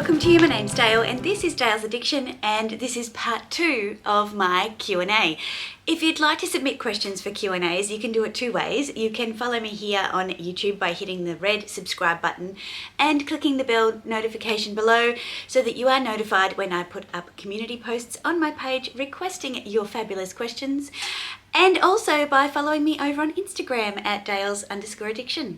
welcome to you. My name's Dale and this is Dale's Addiction, and this is part 2 of my Q&A. If you'd like to submit questions for Q&As, you can do it two ways. You can follow me here on YouTube by hitting the red subscribe button and clicking the bell notification below so that you are notified when I put up community posts on my page requesting your fabulous questions, and also by following me over on Instagram at Dales_addiction.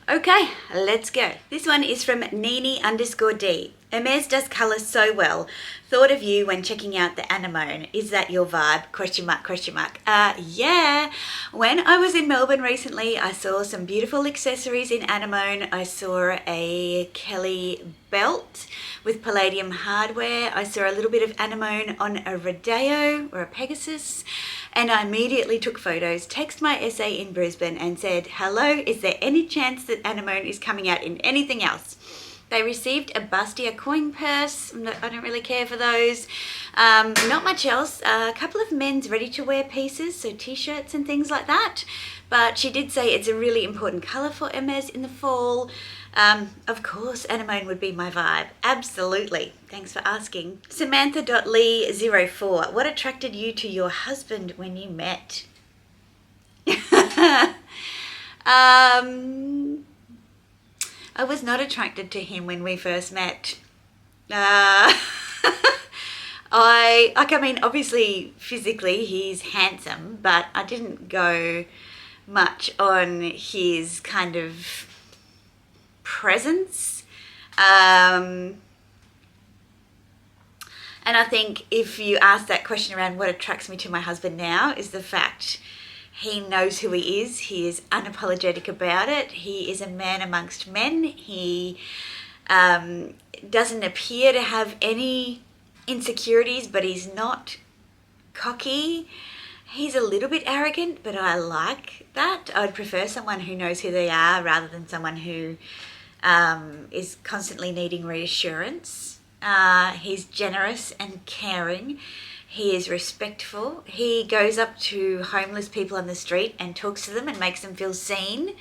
Okay, let's go. This one is from Nini_D. Hermes does colour so well. Thought of you when checking out the Animon. Is that your vibe? Question mark, question mark. Yeah. When I was in Melbourne recently, I saw some beautiful accessories in Animon. I saw a Kelly belt with palladium hardware. I saw a little bit of Animon on a Rodeo or a Pegasus, and I immediately took photos, texted my essay in Brisbane and said, hello, is there any chance that Animon is coming out in anything else? They received a bustier coin purse. I don't really care for those. Not much else. A couple of men's ready-to-wear pieces, so t-shirts and things like that. But she did say it's a really important colour for Hermes in the fall. Of course, Animon would be my vibe. Absolutely. Thanks for asking. Samantha.lee04. What attracted you to your husband when you met? I was not attracted to him when we first met. Obviously physically he's handsome, but I didn't go much on his kind of presence. And I think if you ask that question around what attracts me to my husband now is the fact he knows who he is. He is unapologetic about it. He is a man amongst men. He doesn't appear to have any insecurities, but he's not cocky. He's a little bit arrogant, but I like that. I'd prefer someone who knows who they are rather than someone who is constantly needing reassurance. He's generous and caring. He is respectful. He goes up to homeless people on the street and talks to them and makes them feel seen.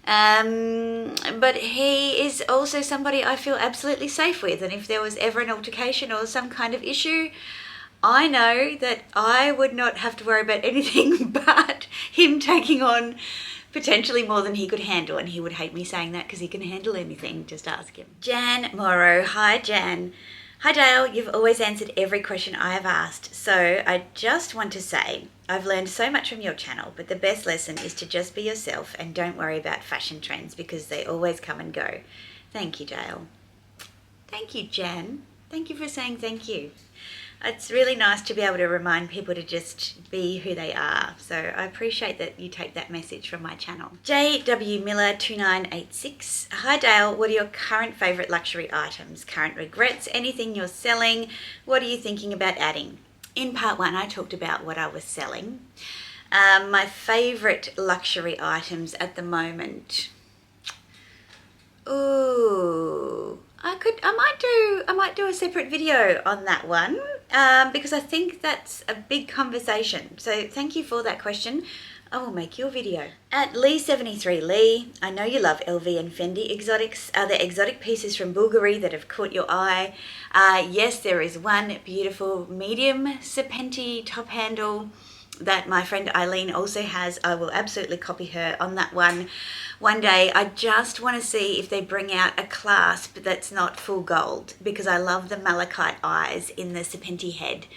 But he is also somebody I feel absolutely safe with. And if there was ever an altercation or some kind of issue, I know that I would not have to worry about anything but him taking on potentially more than he could handle. And he would hate me saying that because he can handle anything. Just ask him. Jan Morrow. Hi, Jan. Hi Dale, you've always answered every question I have asked, so I just want to say I've learned so much from your channel, but the best lesson is to just be yourself and don't worry about fashion trends because they always come and go. Thank you, Dale. Thank you, Jan. Thank you for saying thank you. It's really nice to be able to remind people to just be who they are. So I appreciate that you take that message from my channel. JW Miller 2986. Hi Dale, what are your current favourite luxury items? Current regrets? Anything you're selling? What are you thinking about adding? In part 1, I talked about what I was selling. My favourite luxury items at the moment. Ooh. I might do a separate video on that one because I think that's a big conversation. So thank you for that question. I will make your video. At Lee73 Lee, I know you love LV and Fendi exotics. Are there exotic pieces from Bulgari that have caught your eye? Yes, there is one beautiful medium serpenti top handle that my friend Eileen also has. I will absolutely copy her on that one day. I just want to see if they bring out a clasp that's not full gold because I love the malachite eyes in the serpenti head.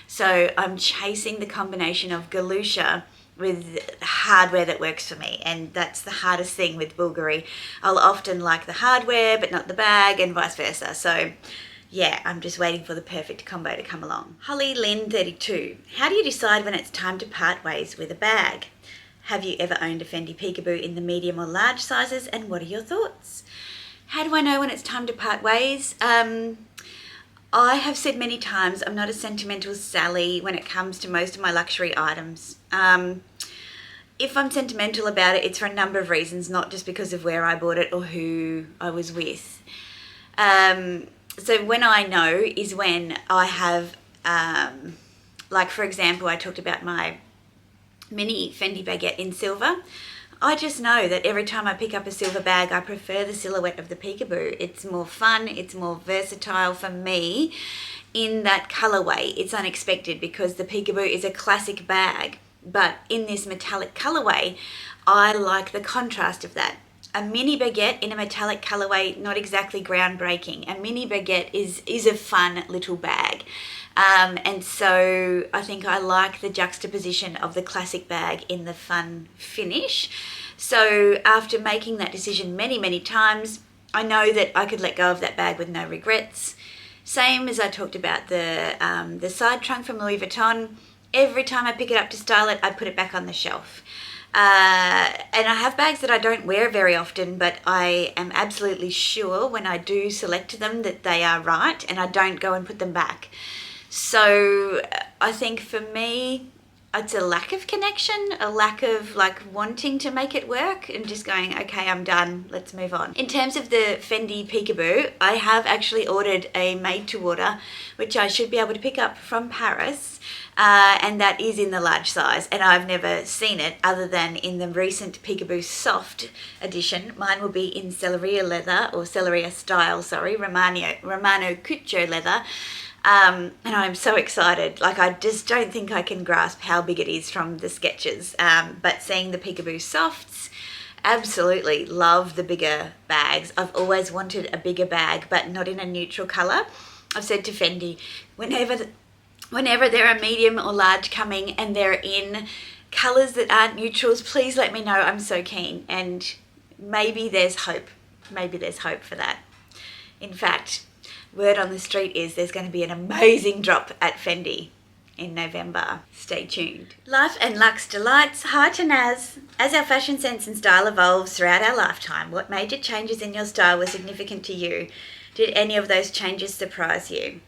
So I'm chasing the combination of galusha with hardware that works for me, and that's the hardest thing with Bulgari. I'll often like the hardware but not the bag and vice versa. So yeah, I'm just waiting for the perfect combo to come along. Holly Lynn 32. How do you decide when it's time to part ways with a bag? Have you ever owned a Fendi Peekaboo in the medium or large sizes, and what are your thoughts? How do I know when it's time to part ways? I have said many times I'm not a sentimental Sally when it comes to most of my luxury items. If I'm sentimental about it, it's for a number of reasons, not just because of where I bought it or who I was with. So when I know is when I have, like for example, I talked about my mini Fendi baguette in silver. I just know that every time I pick up a silver bag, I prefer the silhouette of the peekaboo. It's more fun, it's more versatile for me in that colorway. It's unexpected because the peekaboo is a classic bag, but in this metallic colorway, I like the contrast of that. A mini baguette in a metallic colorway, not exactly groundbreaking. A mini baguette is a fun little bag. And so I think I like the juxtaposition of the classic bag in the fun finish. So after making that decision many, many times, I know that I could let go of that bag with no regrets. Same as I talked about the side trunk from Louis Vuitton. Every time I pick it up to style it, I put it back on the shelf. And I have bags that I don't wear very often, but I am absolutely sure when I do select them that they are right, and I don't go and put them back. So I think for me, it's a lack of connection, a lack of like wanting to make it work and just going, okay, I'm done, let's move on. In terms of the Fendi Peekaboo, I have actually ordered a made to order, which I should be able to pick up from Paris. And that is in the large size, and I've never seen it other than in the recent Peekaboo Soft edition. Mine will be in Selleria leather, or Selleria style, sorry, Romano Cuccio leather. And I'm so excited. Like, I just don't think I can grasp how big it is from the sketches. But seeing the Peekaboo Softs, absolutely love the bigger bags. I've always wanted a bigger bag, but not in a neutral colour. I've said to Fendi, whenever there are medium or large coming and they're in colours that aren't neutrals, please let me know. I'm so keen. And maybe there's hope. Maybe there's hope for that. In fact, word on the street is there's going to be an amazing drop at Fendi in November. Stay tuned. Life and Luxe Delights. Hi to Naz. As our fashion sense and style evolves throughout our lifetime, what major changes in your style were significant to you? Did any of those changes surprise you?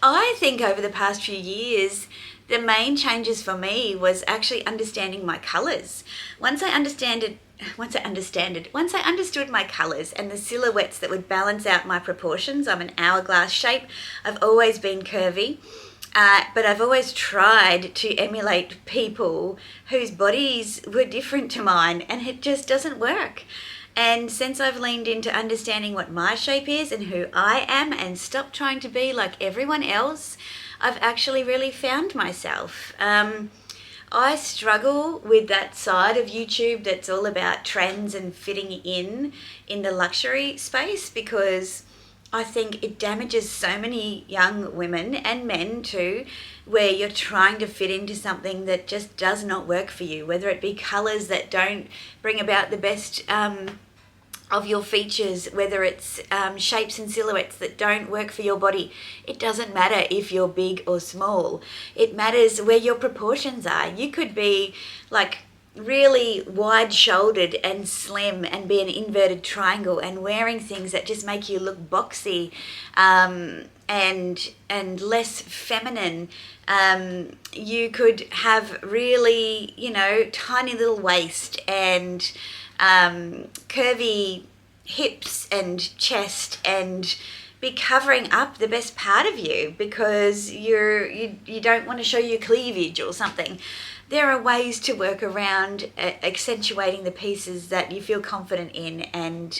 I think over the past few years, the main changes for me was actually understanding my colours. Once I understood my colours and the silhouettes that would balance out my proportions. I'm an hourglass shape. I've always been curvy, but I've always tried to emulate people whose bodies were different to mine, and it just doesn't work. And since I've leaned into understanding what my shape is and who I am and stopped trying to be like everyone else, I've actually really found myself. I struggle with that side of YouTube that's all about trends and fitting in the luxury space, because I think it damages so many young women and men too, where you're trying to fit into something that just does not work for you, whether it be colours that don't bring about the best of your features, whether it's shapes and silhouettes that don't work for your body. It doesn't matter if you're big or small. It matters where your proportions are. You could be like really wide-shouldered and slim and be an inverted triangle and wearing things that just make you look boxy and less feminine. You could have really, tiny little waist and curvy hips and chest and be covering up the best part of you because you don't want to show your cleavage or something. There are ways to work around accentuating the pieces that you feel confident in and,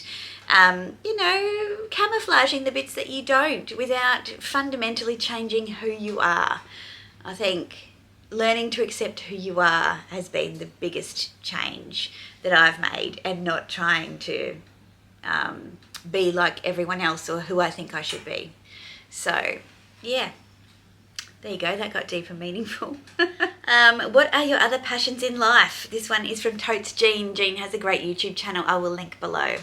camouflaging the bits that you don't without fundamentally changing who you are. I think learning to accept who you are has been the biggest change that I've made, and not trying to be like everyone else or who I think I should be. So, yeah. There you go, that got deep and meaningful. What are your other passions in life? This one is from Totes Jean. Jean has a great YouTube channel I will link below.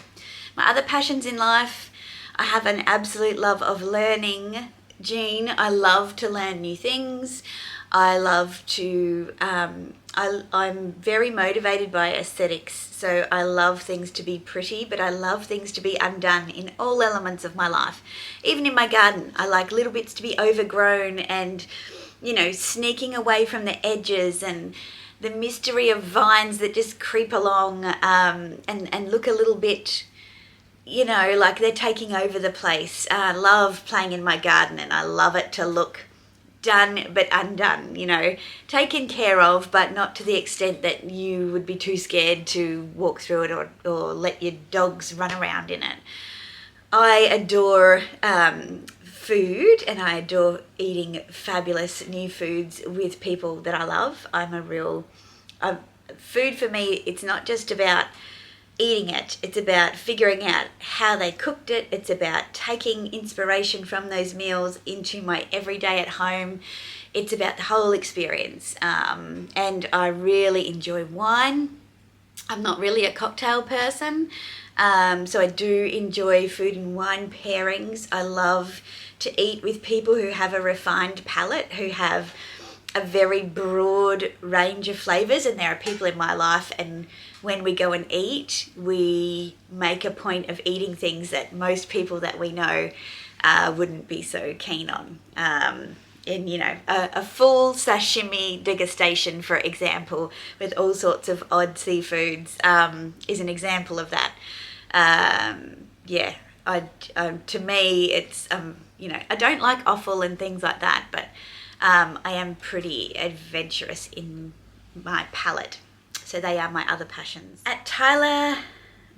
My other passions in life, I have an absolute love of learning. Jean, I love to learn new things. I love to, I'm very motivated by aesthetics, so I love things to be pretty, but I love things to be undone in all elements of my life. Even in my garden, I like little bits to be overgrown and, sneaking away from the edges and the mystery of vines that just creep along and look a little bit, like they're taking over the place. I love playing in my garden and I love it to look done but undone, you know, taken care of, but not to the extent that you would be too scared to walk through it or let your dogs run around in it. I adore food, and I adore eating fabulous new foods with people that I love. Food for me, it's not just about eating it. It's about figuring out how they cooked it. It's about taking inspiration from those meals into my everyday at home. It's about the whole experience. And I really enjoy wine. I'm not really a cocktail person, so I do enjoy food and wine pairings. I love to eat with people who have a refined palate, who have a very broad range of flavors, and there are people in my life, and when we go and eat, we make a point of eating things that most people that we know wouldn't be so keen on. And, you know, a full sashimi degustation, for example, with all sorts of odd seafoods is an example of that. To me, it's, you know, I don't like offal and things like that, but I am pretty adventurous in my palate. So they are my other passions. At Tyler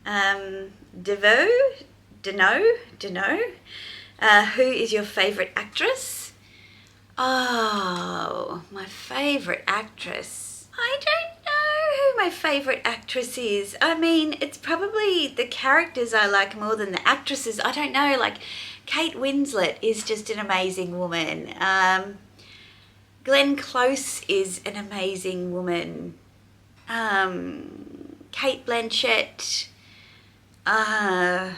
Devoe, who is your favourite actress? Oh, my favourite actress. I don't know who my favourite actress is. I mean, it's probably the characters I like more than the actresses. I don't know, like Kate Winslet is just an amazing woman. Glenn Close is an amazing woman. Kate Blanchett. Off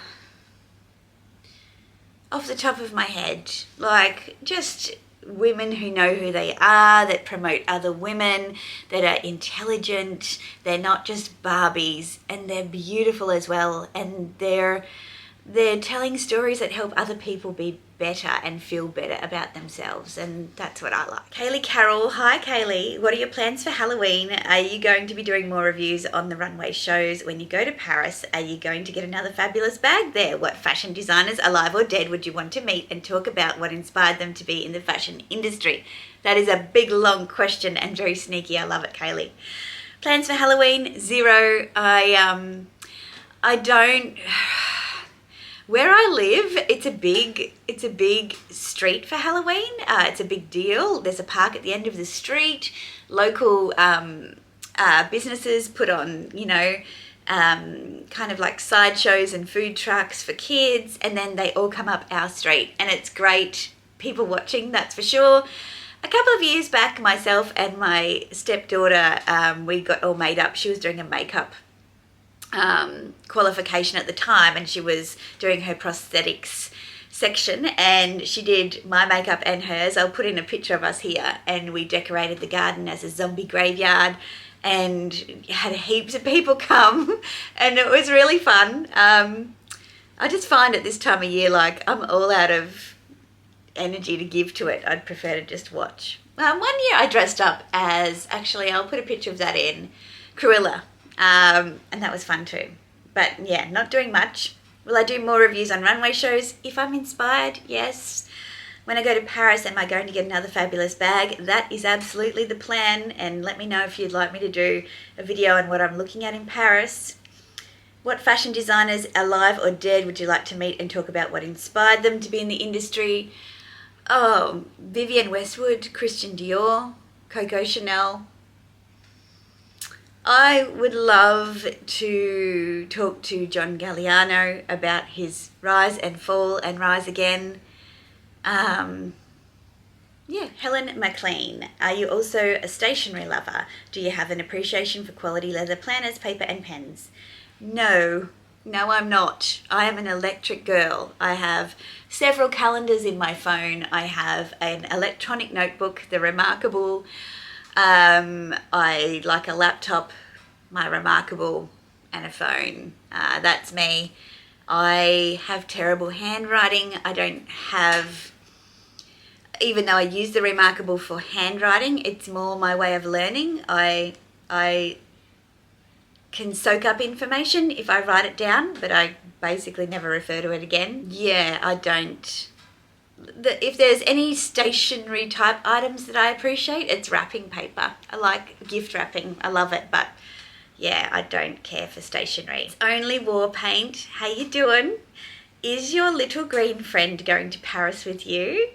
the top of my head, like just women who know who they are, that promote other women, that are intelligent. They're not just Barbies, and they're beautiful as well, and they're telling stories that help other people be better and feel better about themselves, and that's what I like. Kaylee Carroll. Hi Kaylee, what are your plans for Halloween? Are you going to be doing more reviews on the runway shows? When you go to Paris, are you going to get another fabulous bag there? What fashion designers, alive or dead, would you want to meet and talk about what inspired them to be in the fashion industry? That is a big long question and very sneaky. I love it, Kaylee. Plans for Halloween? Zero. I don't. Where I live, it's a big street for Halloween. It's a big deal. There's a park at the end of the street. Local businesses put on, you know, kind of like sideshows and food trucks for kids, and then they all come up our street, and it's great. People watching, that's for sure. A couple of years back, myself and my stepdaughter, we got all made up. She was doing a makeup qualification at the time, and she was doing her prosthetics section, and she did my makeup and hers. I'll put in a picture of us here, and we decorated the garden as a zombie graveyard and had heaps of people come, and it was really fun. I just find at this time of year, like, I'm all out of energy to give to it. I'd prefer to just watch. One year I dressed up as, actually I'll put a picture of that in, Cruella. And that was fun too. But yeah, not doing much. Will I do more reviews on runway shows? If I'm inspired, yes. When I go to Paris, am I going to get another fabulous bag? That is absolutely the plan, and let me know if you'd like me to do a video on what I'm looking at in Paris. What fashion designers, alive or dead, would you like to meet and talk about what inspired them to be in the industry? Oh, Vivienne Westwood, Christian Dior, Coco Chanel. I would love to talk to John Galliano about his rise and fall and rise again. Helen McLean. Are you also a stationery lover? Do you have an appreciation for quality leather planners, paper and pens? No, I'm not. I am an electric girl. I have several calendars in my phone. I have an electronic notebook, the Remarkable. I like a laptop, my Remarkable, and a phone. That's me. I have terrible handwriting. I don't have, even though I use the Remarkable for handwriting, it's more my way of learning. I can soak up information if I write it down, but I basically never refer to it again. Yeah, I don't if there's any stationery type items that I appreciate, it's wrapping paper. I like gift wrapping. I love it, but yeah, I don't care for stationery. It's only war paint. How you doing? Is your little green friend going to Paris with you?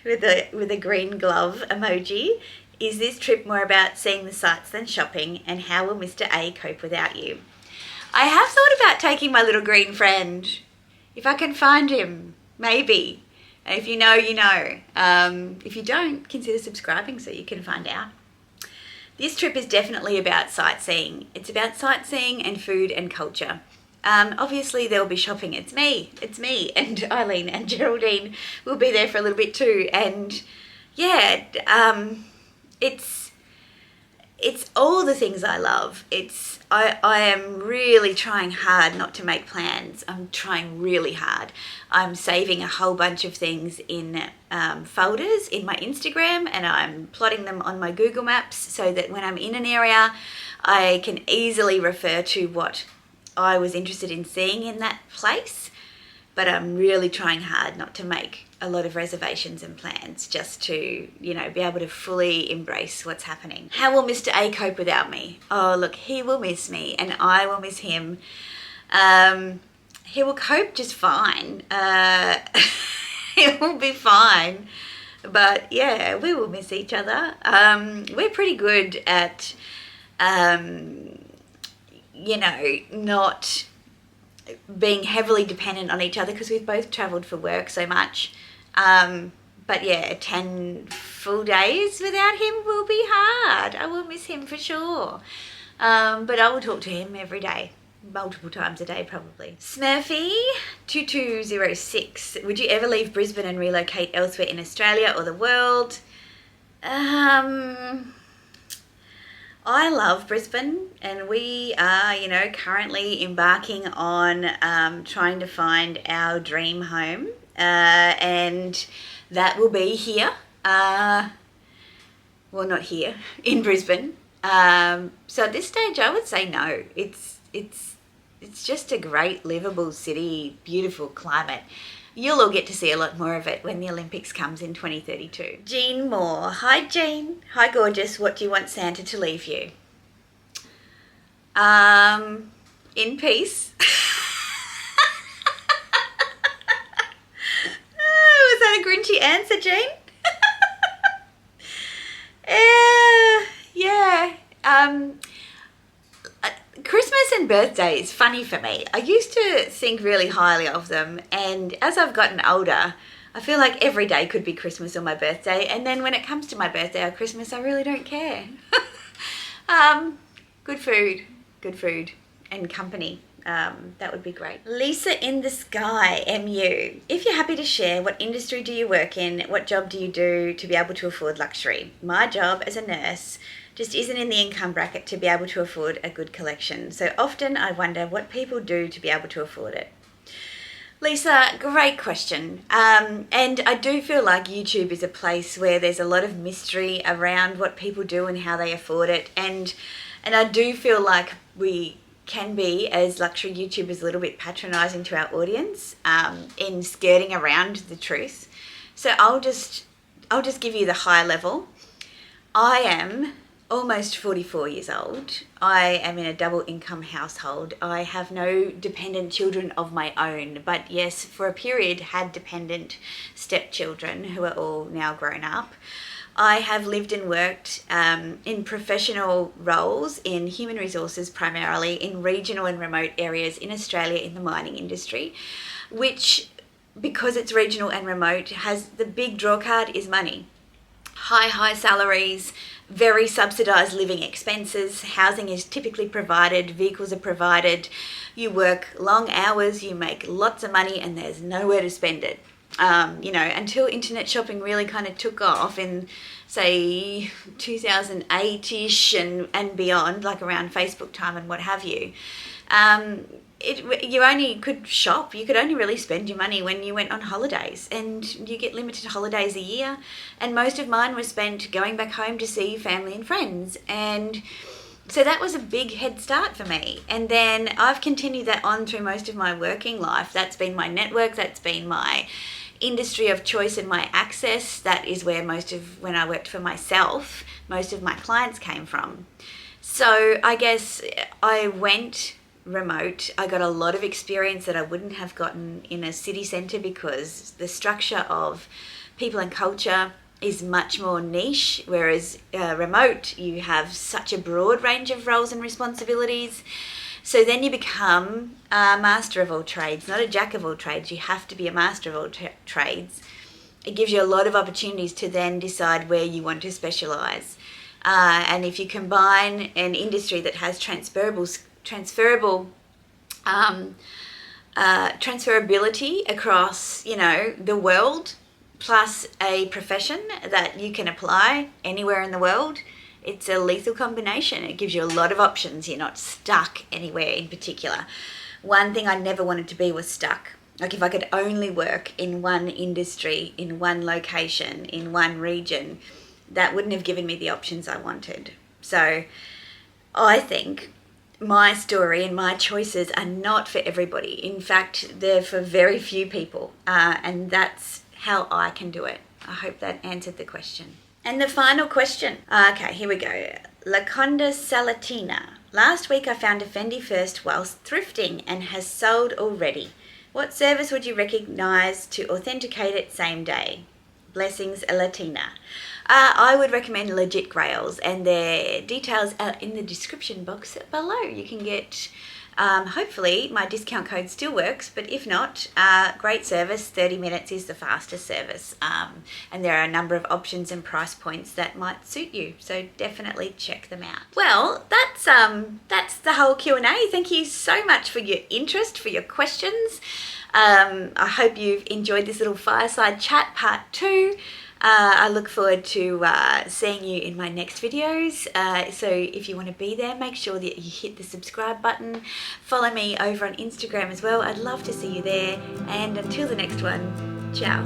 With a green glove emoji. Is this trip more about seeing the sights than shopping? And how will Mr. A cope without you? I have thought about taking my little green friend. If I can find him, maybe. If you know, you know. If you don't, consider subscribing so you can find out. This trip is definitely about sightseeing. It's about sightseeing and food and culture. Obviously there'll be shopping. It's me, and Eileen and Geraldine will be there for a little bit too. And yeah, it's all the things I love. I am really trying hard not to make plans. I'm trying really hard. I'm saving a whole bunch of things in folders in my Instagram, and I'm plotting them on my Google Maps so that when I'm in an area, I can easily refer to what I was interested in seeing in that place. But I'm really trying hard not to make a lot of reservations and plans, just to, you know, be able to fully embrace what's happening. How will Mr. A cope without me? Oh, look, he will miss me and I will miss him. He will cope just fine. He will be fine. But yeah, we will miss each other. We're pretty good at, you know, not being heavily dependent on each other because we've both travelled for work so much. But yeah, 10 full days without him will be hard. I will miss him for sure. But I will talk to him every day, multiple times a day probably. Smurfy2206, would you ever leave Brisbane and relocate elsewhere in Australia or the world? I love Brisbane, and we are, you know, currently embarking on trying to find our dream home, and that will be here. Well, not here, in Brisbane. So at this stage, I would say no. It's just a great, livable city, beautiful climate. You'll all get to see a lot more of it when the Olympics comes in 2032. Jean Moore. Hi, Jean. Hi, gorgeous. What do you want Santa to leave you? In peace. Was that a grinchy answer, Jean? Yeah. Christmas and birthday is funny for me. I used to think really highly of them, and as I've gotten older, I feel like every day could be Christmas or my birthday, and then when it comes to my birthday or Christmas, I really don't care. Good food and company. That would be great. Lisa in the Sky, MU. If you're happy to share, what industry do you work in? What job do you do to be able to afford luxury? My job as a nurse just isn't in the income bracket to be able to afford a good collection. So often I wonder what people do to be able to afford it. Lisa, great question. And I do feel like YouTube is a place where there's a lot of mystery around what people do and how they afford it. And I do feel like we can be, as luxury YouTubers, a little bit patronising to our audience in skirting around the truth. So I'll just give you the high level. I am almost 44 years old. I am in a double income household. I have no dependent children of my own, but yes, for a period had dependent stepchildren who are all now grown up. I have lived and worked in professional roles in human resources, primarily in regional and remote areas in Australia in the mining industry, which, because it's regional and remote, has the big draw card is money. High salaries, very subsidised living expenses, housing is typically provided, vehicles are provided, you work long hours, you make lots of money, and there's nowhere to spend it. You know, until internet shopping really kind of took off in, say, 2008-ish and beyond, like around Facebook time and what have you, you only could shop, you could only really spend your money when you went on holidays, and you get limited holidays a year, and most of mine was spent going back home to see family and friends, and so that was a big head start for me. And then I've continued that on through most of my working life. That's been my network, that's been my industry of choice and my access, that is where when I worked for myself, most of my clients came from. So I guess I went remote. I got a lot of experience that I wouldn't have gotten in a city centre, because the structure of people and culture is much more niche, whereas remote, you have such a broad range of roles and responsibilities. So then you become a master of all trades, not a jack of all trades. You have to be a master of all trades. It gives you a lot of opportunities to then decide where you want to specialise. And if you combine an industry that has transferability across, the world, plus a profession that you can apply anywhere in the world, it's a lethal combination. It gives you a lot of options. You're not stuck anywhere in particular. One thing I never wanted to be was stuck. Like, if I could only work in one industry, in one location, in one region, that wouldn't have given me the options I wanted. So I think my story and my choices are not for everybody. In fact, they're for very few people. And that's how I can do it. I hope that answered the question. And the final question. Okay, here we go. Laconda Salatina. Last week I found a Fendi first whilst thrifting and has sold already. What service would you recognise to authenticate it same day? Blessings, Latina. I would recommend Legit Grails, and their details are in the description box below. You can get, hopefully my discount code still works, but if not, great service. 30 minutes is the fastest service, and there are a number of options and price points that might suit you, so definitely check them out. Well, that's the whole Q&A. Thank you so much for your interest, for your questions. I hope you've enjoyed this little fireside chat part 2. I look forward to seeing you in my next videos. So if you want to be there, make sure that you hit the subscribe button. Follow me over on Instagram as well. I'd love to see you there. And until the next one, ciao.